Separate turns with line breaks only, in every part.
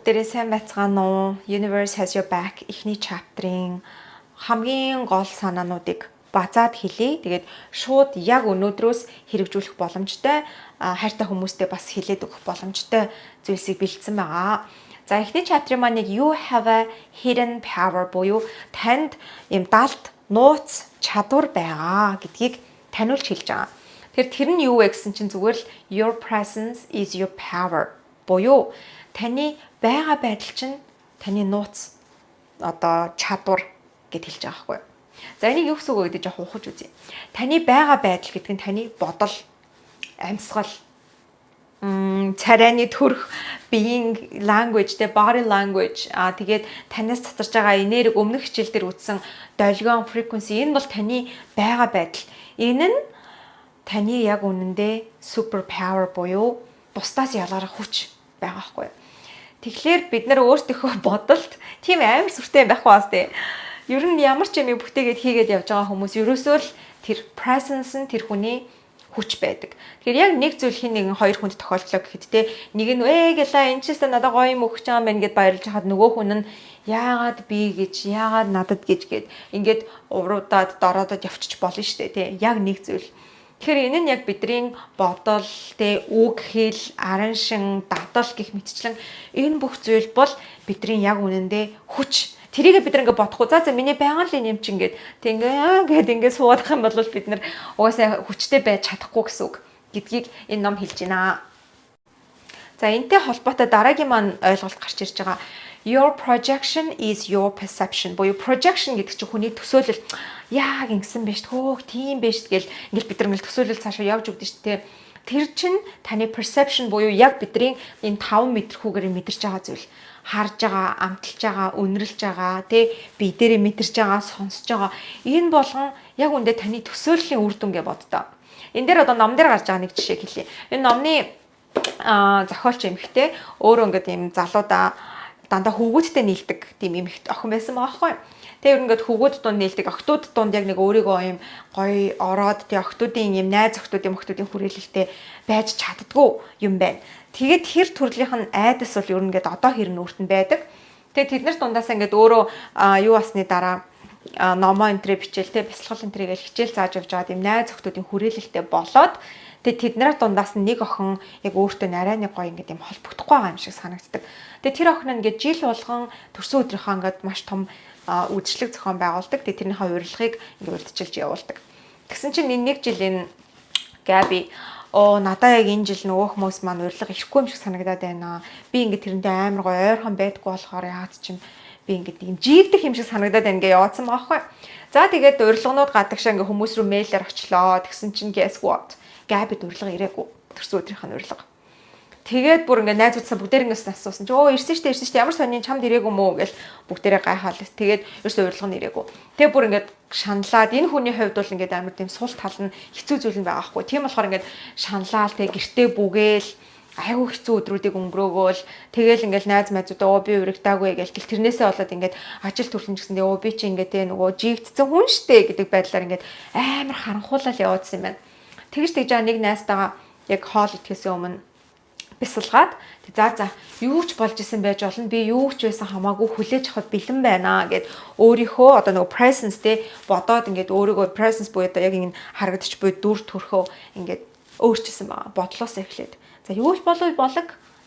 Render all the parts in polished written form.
бүгдээрээ сайн байцгаана уу? Universe has your back эхний чаптрын хамгийн гол санаануудыг базаад хэлье. Тэгээд шууд яг өнөөдрөөс хэрэгжүүлэх боломжтой хайртай хүмүүстэй бас хэлээд өгөх боломжтой зүйлсийг бэлдсэн байгаа. За эхний чаптрын маань яг you have a hidden power буюу танд юм далд нууц чадвар байгаа гэдгийг таниулж хэлж байгаа. Тэр нь юу вэ гэсэн чинь зүгээр л your presence is your power буюу таны байгаа байдал чинь таны нууц чадвар гэд хэлж байгаа байхгүй. За энийг юу гэсэн үг вэ гэдэг жоох ухаж үзье. Таны байгаа байдал гэдэг нь таны бодол, амьсгал, царайны төрх, биеийн language, body language, тэгээд танаас цацарч байгаа энерги өмнөх хичээл дээр үтсэн долгион frequency энэ бол таны байгаа байдал. Энэ нь таны яг үнэндээ super power буюу бусдаас ялгарах хүч байгаа байхгүй. Тэгэхээр бид нар өөртөөхөө бодолт тийм амар сүртэй байхгүй баас тээ. Ер нь ямар ч юм бүтээгээд хийгээд явж байгаа хүмүүс ерөөсөө л тэр presence нь тэр хүний хүч байдаг. Тэгэхээр яг нэг зүйл хин нэгэн хоёр хүнд тохиолдлоо гэхэд те нэг нь гэлээ энэ ч гэсэн надад гоё юм өгч байгаа юм байна гэд баярлж хахад нөгөө хүн нь яагаад би гэж яагаад надад гэж гээд ингээд уруудаад дороодод явчих болно шүү дээ те. Яг нэг зүйл. Тэгэхээр энэ нь яг бидний бодол, үг хэл, арын шин, дадал гэх мэтчлэн энэ бүх зүйл бол бидний яг үнэндээ хүч. Тэрийг бид ингээ бодохгүй. За миний байгаан л юм чинь ингээд суугадах юм бол бид нар угаасаа хүчтэй байж чадахгүй гэсэн үг гэдгийг энэ ном хэлж байна. За энэтэй холбоотой дараагийн маань ойлголт гарч ирж байгаа. Your projection is your perception. Буюу projection гэдэг чинь хүний төсөөлөл. Яг ингэсэн байж төөх тийм байж гэл ингээл бид нар ингээл төсөөлөл цаашаа явж өгдөн шүү дээ. Тэр чинь таны perception буюу яг бидний энэ 5 метрхүүгээр мэдэрч байгаа зүйл. Харж байгаа, амталж байгаа, үнэрлж байгаа, бие дээрээ мэдэрч байгаа, сонсож байгаа. Энэ болгон яг үндэ таны төсөөллийн үр дүн гэж боддоо. Энэ дээр одоо ном дээр гарч байгаа нэг жишээ хэлье. Энэ номны зохиолч эмэгтэй өөрөө ингээд юм залуудаа дандаа хөвгүүдтэй нийлдэг тийм эмэгтэй охин байсан байгаа байхгүй. Тэр ингээд хөвгүүд дунд нийлдэг охтууд дунд яг нэг өөрийгөө юм гоё ороод охтуудын юм найз охтуудын хүрээлэлтэй байж чаддгүй юм байна. Тэгээд хэр төрлийнх нь айдас бол ер нь ингээд одоо хэрнээ өөрт нь байдаг. Тэгээд тэднэр дундаас ингээд өөрөө юу басны дараа номоо энтрэ бичээл бясалгал энтрэ гэж хичээл зааж явж байгаа юм найз охтуудын хүрээлэлтэй болоод тэгээд тэднэр дундаас нэг охин яг өөртөө нарай нэг гоё ингээд юм холбогдохгүй байгаа юм шиг санагддаг. Тэгээд тэр охин нь ингээд жил болгон төрсөн өдрийнхөө ингээд маш том үйлчлэг зохион байгуулдаг. Тэгээд тэрнийхээ урилгыг ингээд урьдчилж явуулдаг. Тэгсэн чинь нэг жил энэ Габи надаа яг энэ жил нөгөө хүмүүс маань урилга ихгүй юм шиг санагдаад байна. Би ингээд тэрнтэй амар гоё ойрхон байдгүй болохоор яац чим би ингээд юм жигдэх юм шиг санагдаад байна гээ яваадсан байгаа байхгүй. За тэгээд урилганууд гадагшаа ингээд хүмүүс рүү мэйлээр очлоо. Тэгсэн чинь guess what? Габид урилга ирээгүй. Төрсөн өдрийнх нь урилга. Тэгээд бүр ингээд найзуудсаа бүгдээр ингээс асуусан чи ирсэн шүү дээ ямар сонин чамд ирээгүй мүү гэж бүгдээрээ гайхаал. Тэгээд ерөөсөө урилга нь ирээгүй. Тэгээд бүр ингээд шаналаад энэ хүний хувьд бол ингээд амар тийм сул тал нь хэцүү зүйл нь байгаа хгүй. Тийм болохоор ингээд шаналал гэртээ бүгээл айгүй хэцүү өдрүүдийг өнгөрөөгөөл тэгээл ингээд найз майзуудаа би уригдаагүй гэж гэл тэрнээсээ болоод ингээд ажил төрсөн гэсэн би чи ингээд нөгөө жигдсэн хүн штэ гэдэг байдлаар ингээд амар харанхуулаад яваадсан юм байна. Тэгж нэг найзтайгаа яг хоол идэхээс өмнө бясалгаад за юу ч болж исэн байж болно би юу ч байсан хамаагүй хүлээж авах бэлэн байна гэд өөрийнхөө одоо нөгөө presence бодоод ингээд өөрийгөө presence буюу яг ингэ харагдчих буй дүр төрхөө ингээд өөрчилсөн байгаа бодлоос эхлээд за юу ч болов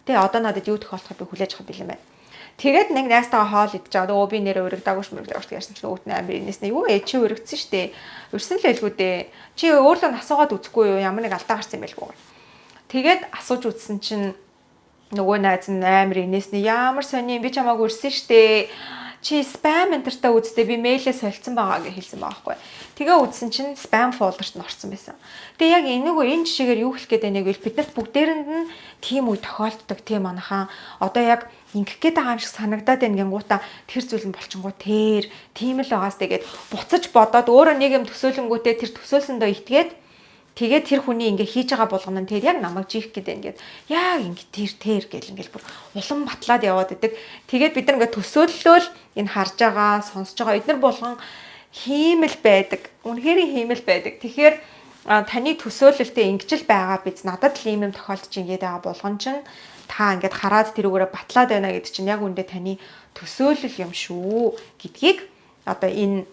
одоо надад юу тохиолдохыг би хүлээж авах бэлэн байна. Тэгээд нэг найзтайгаа хоол идэж байгаа би нэрээ уригдаагүй гэсэн чинь өөт амар инээс нь юу чи уригдсан штэ урьсан л байлгүй дээ чи өөрлөө асуугаад үзэхгүй юу ямар нэг алдаа гарсан юм байлгүй. Тэгээд асууж үзсэн чинь нөгөө найз нь амар инээс нь ямар сони би чамааг урьсан штэ чи спам энтертэй үзтээ би мэйлээ солилцсон байгаа гэж хэлсэн байгаа байхгүй. Тэгээ үзсэн чинь спам фолдерт нь орсон байсан. Тэгээ яг энэ жишээгээр юу хэлэх гээд байныг бол биднэрт бүгдээрэнд нь тийм үе тохиолддог тийм манайхаа одоо яг ингэх гээд байгаа юм шиг санагдаад байна гингуудаа тэр зүйл нь болчингуу тийм л байгаас тэгээд буцаж бодоод өөрөө нэг юм төсөөлөнгүүтээ тэр төсөөлсөндөө итгээд тэгээд тэр хүний ингээ хийж байгаа болгоно нь тэр яг намайг жиих гээд байна гэд яг ингээ тэр гэл ингээл бүр улам батлаад яваад идэг. Тэгээд бид нар ингээ төсөөллөөл энэ харж байгаа, сонсож байгаа эдгээр болгон хиймэл байдаг. Үнэхээр хиймэл байдаг. Тэгэхээр таны төсөөлөлтөө ингэж л байгаа биз надад л ийм юм тохиолдож ингээд байгаа болгон чинь та ингээд хараад тэрүүгээрээ батлаад байна гэдэг чинь яг үндэ таны төсөөлөл юм шүү гэдгийг одоо энэ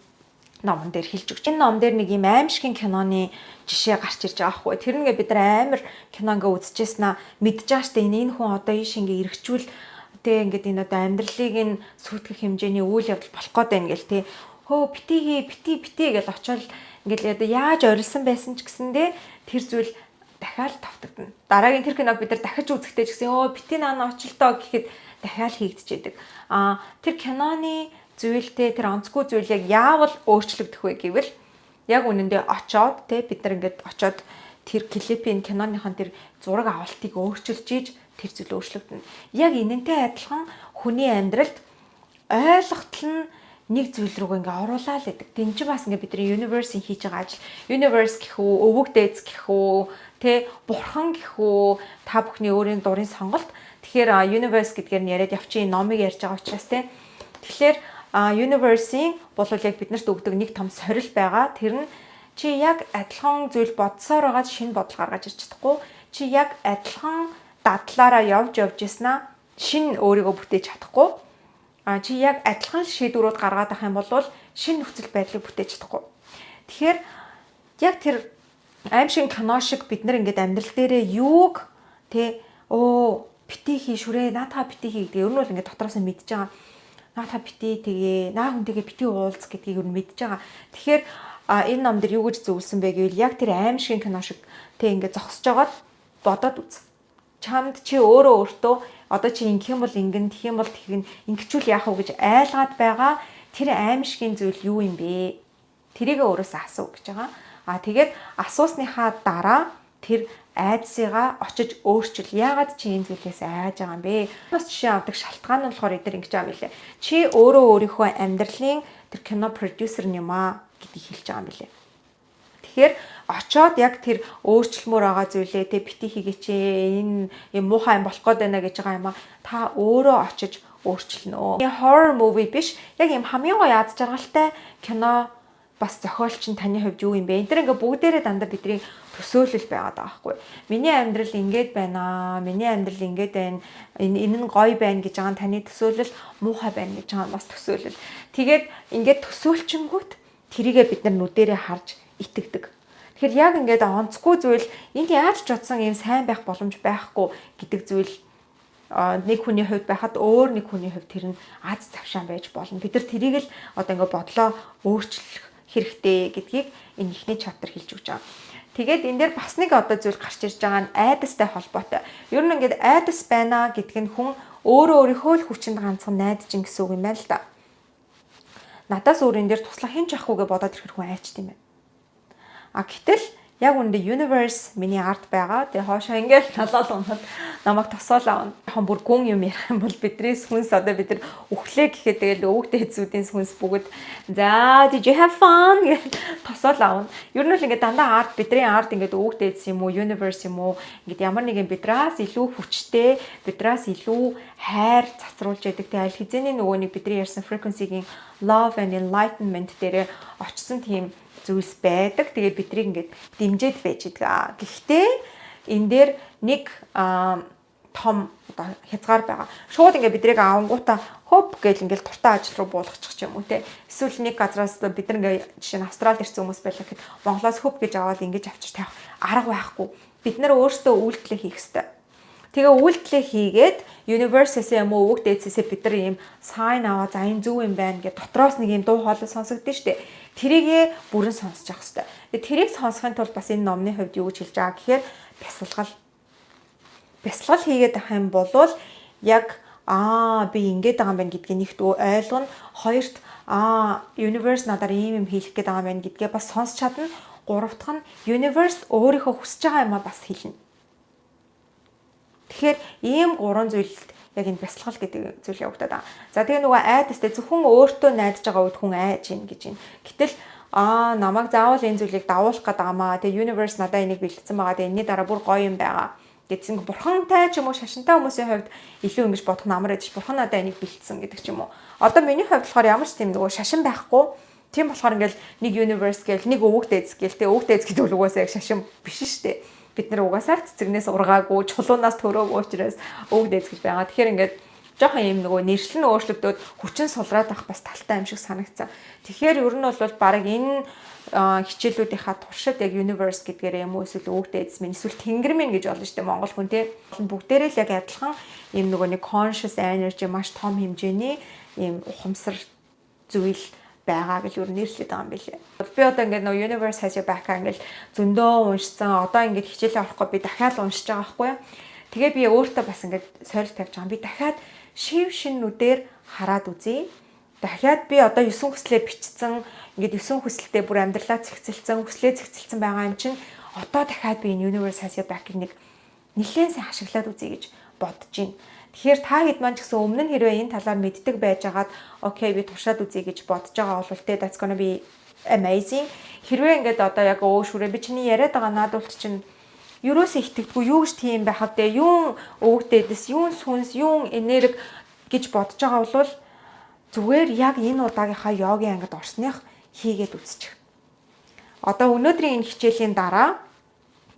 номон дээр хэлж өгч. Энэ ном дээр нэг юм аимшигын киноны жишээ гарч ирж байгаа хгүй. Тэр нэгэ бид нар амар кино ингээ үзчихсэн мэдж байгаа штэ энэ хүн одоо ийш ингээ эргчүүл тэ ингээд энэ одоо амьдралыг нь сүйтгэх хэмжээний үйл явдал болох гээд байна гэл тэ хөө бити гэж очиод ингээд одоо яаж орилсон байсан ч гэсэндээ тэр зүйл дахиад тавтагдана. Дараагийн тэр киног бид нар дахиж үзэхдээ ч гэсэн бити наана очилтоо гэхэд дахиад хийгдчихэд. Тэр киноны зүйлтэй тэр онцгүй зүйл яг яавал өөрчлөгдөх вэ гэвэл яг үнэндээ очоод тэ бид нар ингээд очоод тэр клипийн киноныхон тэр зураг авалтыг өөрчилж ийж тэр зүйл өөрчлөгдөнө. Яг энэнтэй адилхан хүний амьдралд ойлголтол нь нэг зүйл рүү ингээ оруулаа л гэдэг. Тин ч бас ингээ бидний universe-ийн хийж байгаа ажил. Universe гэх үү, өвөг дээдс гэх үү, тэ бурхан гэх үү, та бүхний өөрийн дурын сонголт. Тэгэхээр universe гэдгээр нь яриад явчих номыг ярьж байгаа учраас тэ. Тэгэхээр universe-ийн бол яг биднэрт өгдөг нэг том сорил байгаа. Тэр нь чи яг адилхан зүйл бодсоор байгаа шинэ бодол гаргаж ирч чадахгүй. Чи яг адилхан дадлаараа явж яснаа шинэ өөрийгөө бүтээж чадахгүй. Чи яг адилхан шийдвэрүүд гаргаад авах юм бол шинэ нөхцөл байдлыг бүтээж чадахгүй. Тэгэхээр яг тэр аимшиг кино шиг бид нар ингээд амьдрал дээрээ юуг тэ бити хийшүрээ наатаа бити хий гэдэг. Ер нь бол ингээд дотроос нь мэдж байгаа. Наатаа бити тэгээ наа хүнтэйгээ бити уулз гэдгийг ер нь мэдж байгаа. Тэгэхээр энэ ном дээр юу гэж зөвлөсөн бэ гэвэл яг тэр аимшиг кино шиг тэ ингээд зогсож байгаад бодоод үз. Чамд чи өөртөө одоо чи ингэх юм бол ингэн тэгэх юм бол тэгнэ ингэчүүл яах вэ гэж айлгаад байгаа тэр аимшигын зүйл юу юм бэ? Тэрийг өөрөөсөө асуу гэж байгаа. Тэгээд асуусныхаа дараа тэр айдсыгаа очиж өөрчил. Яагаад чи энэ зүйлээс айж байгаа юм бэ? Бас жишээ авдаг шалтгаан нь болохоор эдгээр ингэж байгаа юм билээ. Чи өөрийнхөө амьдралын тэр кино продюсер юм аа гэдгийг хэлж байгаа юм билээ. Тэгэхээр очоод яг тэр өөрчлөлмөр байгаа зүйлээ тэ бити хийгээч энэ юм муухай юм болох гээд байна гэж байгаа юм а та өөрөө очиж өөрчилнө. Энэ horror movie биш яг юм хамгийн гоё аз жаргалтай кино бас зохиолч нь таны хувьд юу юм бэ? Энд ингээ бүгдээрээ дандаа бидний төсөөлөл байгаад байгаа байхгүй. Миний амьдрал ингээд байна. Миний амьдрал ингээд байна. Энэ нь гоё байна гэж байгаа таны төсөөлөл муухай байна гэж байгаа бас төсөөлөл. Тэгээд ингээд төсөөлчингүүт тэрийгээ бид нар нүдэрээ харж итгэдэг. Тэгэхээр яг ингээд онцгүй зүйл энд яаж ч утсан юм сайн байх боломж байхгүй гэдэг зүйл нэг хүний хувьд байхад өөр нэг хүний хувьд тэр нь аз завшаан байж болно. Бид нар тэрийг л одоо ингээд бодлоо өөрчлөх хэрэгтэй гэдгийг энэ ихний чаптер хэлж өгч байгаа. Тэгээд энэ дээр бас нэг одоо зүйл гарч ирж байгаа нь айдастай холбоотой. Ер нь ингээд айдас байна гэдг нь хүн өөрийнхөө л хүчинд ганцхан найдаж ин гэсэн үг юм байна л да. Надаас өөр энэ дээр туслах хэн ч ахгүй гэж бодоод ирэхэр хүн айчт юм байна. Гэтэл яг үндэ universe миний ард байгаа. Тэгээ хоошоо ингээл налаад унаад намайг тосоол аавна. Яхан бүр гүн юм ярих юм бол бидний сүнс одоо бид нар өглөө гэхэд тэгэл өвөг дээдсүүдийн сүнс бүгд за did you have fun гэж тосоол аавна. Ер нь л ингээд дандаа ард бидний ард ингээд өвөг дээдс юм уу universe юм уу ингээд ямар нэгэн бидраас илүү хүчтэй бидраас илүү хайр цацруулж яадаг. Тэгээ аль хэзээний нөгөө нэг бидний ярьсан frequency-гийн love and enlightenment дээр очсон тийм зүйлс байдаг. Тэгээд бидрийг ингээд дэмжиж байж байгаа. Гэхдээ энэ дээр нэг том одоо хязгаар байгаа. Шууд ингээд бидрийг авангуудаа хөп гэж ингээд туртаа ажил руу буулгачих юм уу те. Эсвэл нэг газраас бид нар ингээд жишээ нь Австралид ирсэн хүмүүс байлаа гэхэд Монголоос хөп гэж аваад ингэж авчир тавих арга байхгүй. Бид нар өөрсдөө үйлдэл хийх ёстой. Тэгээ үйлдэл хийгээд universe-с юм уу өвөг дээдсээс бид нар ийм sign аваа за энэ зөв юм байна гэж дотроос нэг юм дуу хоолой сонсогдсон шүү дээ. Тэрийгэ бүрэн сонсож явах хэрэгтэй. Тэгээ тэрийг сонсохын тулд бас энэ номны хувьд юу гэж хэлж байгаа гэхээр бясалгал хийгээд авах юм бол яг би ингэж байгаа юм байна гэдгийг нэгт ойлгоно. Хоёрт universe надаар ийм юм хийх гээд байгаа юм байна гэдгээ бас сонсч чадна. Гурав дахь нь universe өөрийнхөө хүсэж байгаа юмаа бас хэлнэ. Тэгэхээр ийм гурван зүйлд яг энэ бясалгал гэдэг зүйл явагдаад байгаа. За тэгээ нөгөө айдастай зөвхөн өөртөө найдаж байгаа үед хүн айж ийн гэж юм. Гэтэл намайг заавал энэ зүйлийг дагуулах гэдэг амаа. Тэгээ universe надад энийг бэлдсэн байгаа. Тэгээ энэний дараа бүр гоё юм байгаа гэдсэн. Бурхантай ч юм уу шашинтай хүмүүсийн хувьд илүү ингэж бодох намар edge. Бурхан надад энийг бэлдсэн гэдэг ч юм уу. Одоо миний хувьд болохоор ямар ч тийм нөгөө шашин байхгүй. Тийм болохоор ингээл нэг universe гээл нэг өвөг дээдс гээл тэгээ өвөг дээдс гэдэг нь угаасаа яг шашин биш шүү дээ. бид нар угаасаа цэцэгнээс ургаагүй, чулуунаас төрөөгүй учраас өвөг дээдс гэж байгаа. Тэгэхээр ингээд жоохон юм нөгөө нэршил нь өөрчлөгдөөд хүчин сулраад авах бас талтай юм шиг санагцсан. Тэгэхээр ер нь бол баг энэ хичээлүүдийнхаа туршид яг universe гэдгээр юм уу эсвэл өвөг дээдс минь эсвэл тэнгэр минь гэж болно шүү дээ монгол хүн те. Бүгдээрээ л яг адилхан юм нөгөө нэг conscious energy маш том хэмжээний ийм ухамсар зүйл байгаа гэж юу нэрлэдэг байгаа юм билээ. Би одоо ингээд нөгөө universe has your back ингээд зөндөө уншсан. Одоо ингээд хичээлээ орохгүй би дахиад уншиж байгаа байхгүй юу? Тэгээ би өөртөө бас ингээд сорил тавьж байгаа. Би дахиад шив шиннүүдээр хараад үзье. Дахиад би одоо 9 хүслээ бичсэн. Ингээд 9 хүсэлтэд бүр амьдралаа зэгцэлсэн, хүслээ зэгцэлсэн байгаа юм чинь одоо дахиад би энэ universe has your back-ийг нэг нэлээд сайн ашиглаад үзье гэж бодож байна. Тэгэхээр та хэд маань ч гэсэн өмнө нь хэрвээ энэ талаар мэддэг байжгаад окей би туршаад үзье гэж бодож байгаа бол тэ that's gonna be amazing. Хэрвээ ингээд одоо яг шүрээ би чиний яриад байгаа наадуулт чинь юуроос итгэдэггүй юу гэж тийм байхав те юун өвөг дээдэс юун сүнс юун энерги гэж бодож байгаа бол зүгээр яг энэ удаагийнхаа йогийн ангид орсных хийгээд үзчих. Одоо өнөөдрийн энэ хичээлийн дараа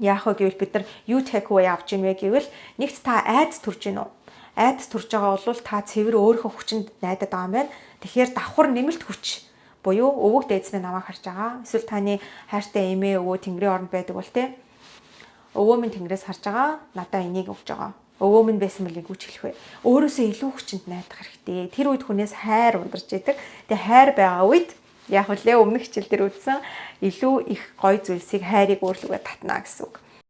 яах вэ гэвэл бид нар юу take away авч ийн вэ гэвэл нэгт та айдас төрж гин үү? Айдас төрж байгаа бол та цэвэр өөрийнхөө хүчинд найдаад байгаа юм байна. Тэгэхээр давхар нэмэлт хүч буюу өвөг дээдснээ намайг харж байгаа. Эсвэл таны хайртай эмээ өвөө тэнгэрийн оронд байдаг бол те. Өвөө минь тэнгэрээс харж байгаа. Надаа энийг өгж байгаа. Өвөө минь байсан мөлийг үуч хэлэх вэ. Өөрөөсөө илүү хүчинд найдах хэрэгтэй. Тэр үед хүнээс хайр ундарч идэг. Тэгээ хайр байгаа үед яг үлээ өмнөх хичээл дээр үзсэн илүү их гоё зүйлсийг хайрыг өөрлөгөө татна гэсэн үг.